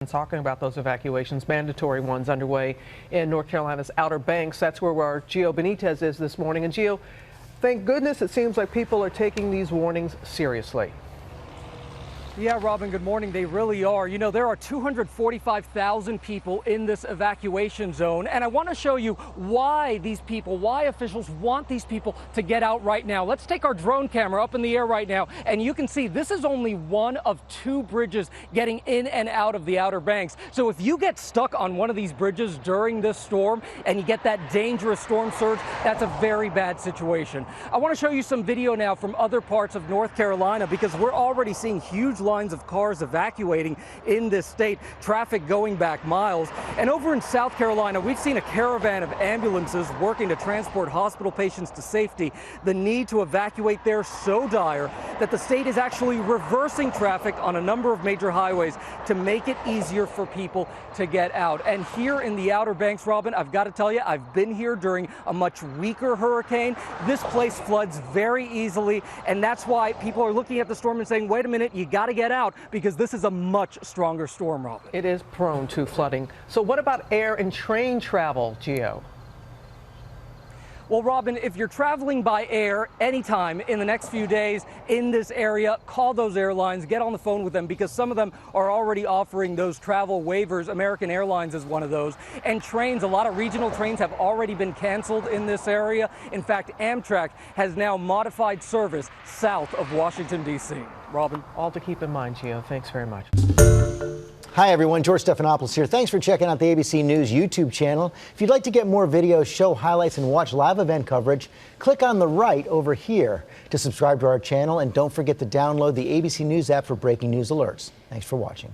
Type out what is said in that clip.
Talking about those evacuations, mandatory ones underway in North Carolina's Outer Banks. That's where our Gio Benitez is this morning. And Gio, thank goodness it seems like people are taking these warnings seriously. Yeah, Robin, good morning. They really are. You know, there are 245,000 people in this evacuation zone, and I want to show you why officials want these people to get out right now. Let's take our drone camera up in the air right now, and you can see this is only one of two bridges getting in and out of the Outer Banks. So if you get stuck on one of these bridges during this storm and you get that dangerous storm surge, that's a very bad situation. I want to show you some video now from other parts of North Carolina because we're already seeing huge lines of cars evacuating in this state, traffic going back miles. And over in South Carolina, we've seen a caravan of ambulances working to transport hospital patients to safety. The need to evacuate there so dire that the state is actually reversing traffic on a number of major highways to make it easier for people to get out. And here in the Outer Banks, Robin, I've got to tell you, I've been here during a much weaker hurricane. This place floods very easily, and that's why people are looking at the storm and saying, wait a minute, you got to get out, because this is a much stronger storm, Robin. It is prone to flooding. So what about air and train travel, Gio? Well, Robin, if you're traveling by air anytime in the next few days in this area, call those airlines, get on the phone with them, because some of them are already offering those travel waivers. American Airlines is one of those. And trains, a lot of regional trains have already been canceled in this area. In fact, Amtrak has now modified service south of Washington, D.C. Robin? All to keep in mind, Gio. Thanks very much. Hi, everyone. George Stephanopoulos here. Thanks for checking out the ABC News YouTube channel. If you'd like to get more videos, show highlights, and watch live event coverage, click on the right over here to subscribe to our channel. And don't forget to download the ABC News app for breaking news alerts. Thanks for watching.